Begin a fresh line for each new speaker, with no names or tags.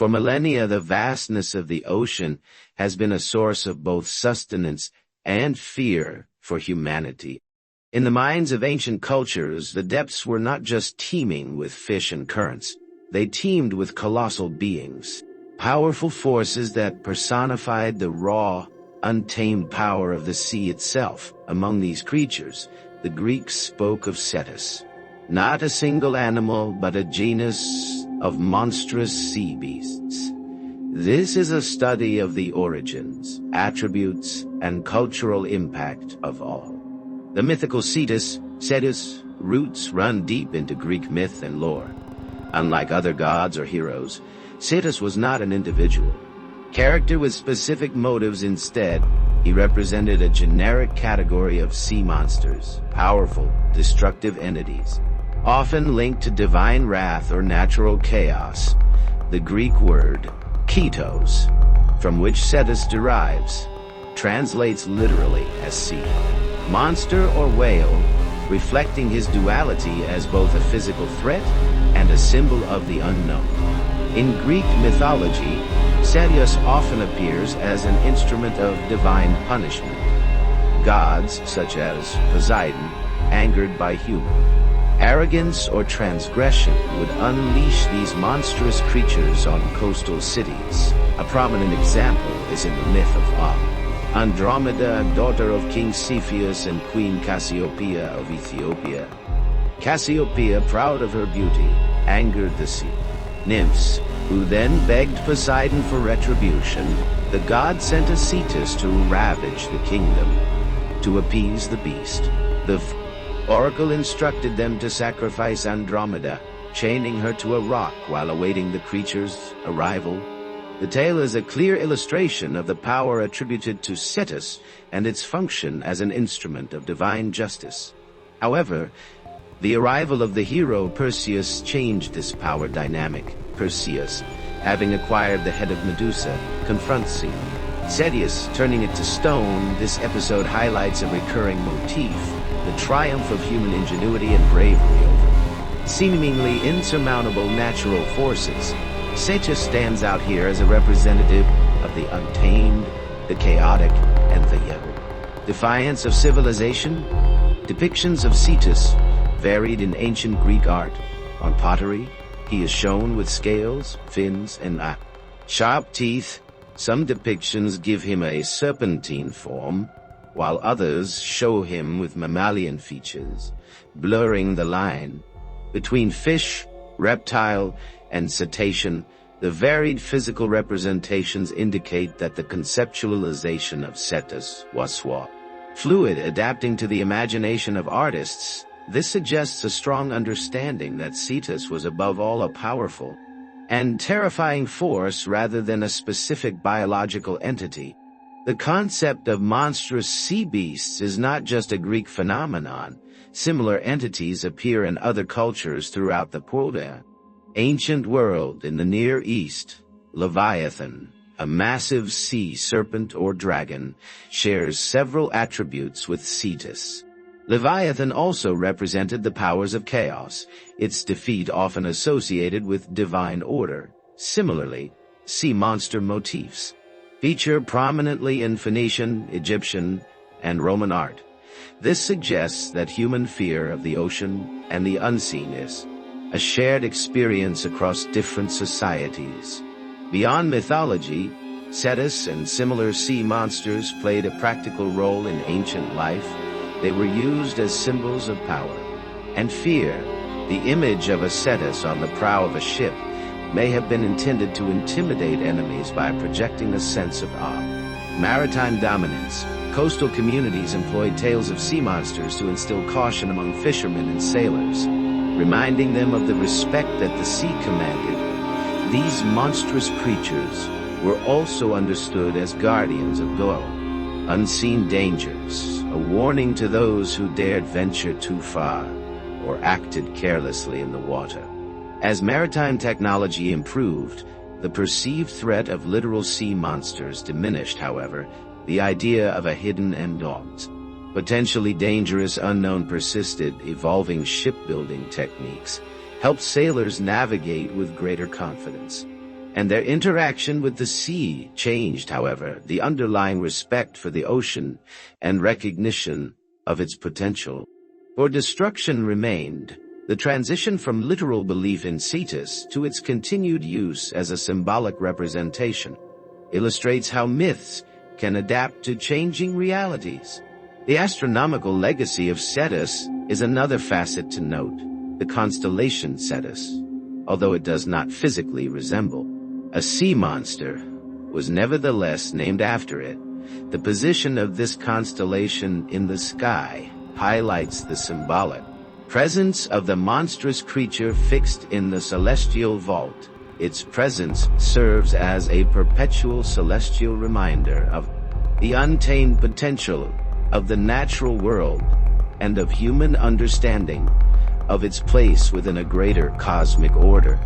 For millennia, the vastness of the ocean has been a source of both sustenance and fear for humanity. In the minds of ancient cultures, the depths were not just teeming with fish and currents. They teemed with colossal beings, powerful forces that personified the raw, untamed power of the sea itself. Among these creatures, the Greeks spoke of Cetus, not a single animal, but a genus of monstrous sea beasts. This is a study of the origins, attributes, and cultural impact of all. The mythical Cetus, roots run deep into Greek myth and lore. Unlike other gods or heroes, Cetus was not an individual character with specific motives. Instead, he represented a generic category of sea monsters, powerful, destructive entities, often linked to divine wrath or natural chaos. The Greek word ketos, from which Cetus derives, translates literally as sea monster or whale, reflecting his duality as both a physical threat and a symbol of the unknown. In Greek mythology, Cetus often appears as an instrument of divine punishment. Gods, such as Poseidon, angered by human arrogance or transgression, would unleash these monstrous creatures on coastal cities. A prominent example is in the myth of Andromeda, daughter of King Cepheus and Queen Cassiopeia of Ethiopia. Cassiopeia, proud of her beauty, angered the sea nymphs, who then begged Poseidon for retribution. The god sent a Cetus to ravage the kingdom. To appease the beast, the oracle instructed them to sacrifice Andromeda, chaining her to a rock while awaiting the creature's arrival. The tale is a clear illustration of the power attributed to Cetus and its function as an instrument of divine justice. However, the arrival of the hero Perseus changed this power dynamic. Perseus, having acquired the head of Medusa, confronts Cetus, turning it to stone. This episode highlights a recurring motif, the triumph of human ingenuity and bravery over seemingly insurmountable natural forces. Cetus stands out here as a representative of the untamed, the chaotic, and the defiance of civilization. Depictions of Cetus varied in ancient Greek art. On pottery, he is shown with scales, fins, and sharp teeth. Some depictions give him a serpentine form, while others show him with mammalian features, blurring the line between fish, reptile, and cetacean. The varied physical representations indicate that the conceptualization of Cetus was fluid, adapting to the imagination of artists. This suggests a strong understanding that Cetus was above all a powerful and terrifying force rather than a specific biological entity. The concept of monstrous sea beasts is not just a Greek phenomenon. Similar entities appear in other cultures throughout the ancient world. In the Near East, Leviathan, a massive sea serpent or dragon, shares several attributes with Cetus. Leviathan also represented the powers of chaos, its defeat often associated with divine order. Similarly, sea monster motifs feature prominently in Phoenician, Egyptian, and Roman art. This suggests that human fear of the ocean and the unseen is a shared experience across different societies. Beyond mythology, Cetus and similar sea monsters played a practical role in ancient life. They were used as symbols of power and fear. The image of a Cetus on the prow of a ship may have been intended to intimidate enemies by projecting a sense of awe. Maritime dominance. Coastal communities employed tales of sea monsters to instill caution among fishermen and sailors, reminding them of the respect that the sea commanded. These monstrous creatures were also understood as guardians of unseen dangers, a warning to those who dared venture too far or acted carelessly in the water. As maritime technology improved, the perceived threat of literal sea monsters diminished. However, the idea of a hidden and potentially dangerous unknown persisted. Evolving shipbuilding techniques helped sailors navigate with greater confidence. and their interaction with the sea changed, however, the underlying respect for the ocean and recognition of its potential. For destruction remained, the transition from literal belief in Cetus to its continued use as a symbolic representation illustrates how myths can adapt to changing realities. The astronomical legacy of Cetus is another facet to note, the constellation Cetus. Although it does not physically resemble a sea monster, was nevertheless named after it. The position of this constellation in the sky highlights the symbolic presence of the monstrous creature fixed in the celestial vault. Its presence serves as a perpetual celestial reminder of the untamed potential of the natural world and of human understanding of its place within a greater cosmic order.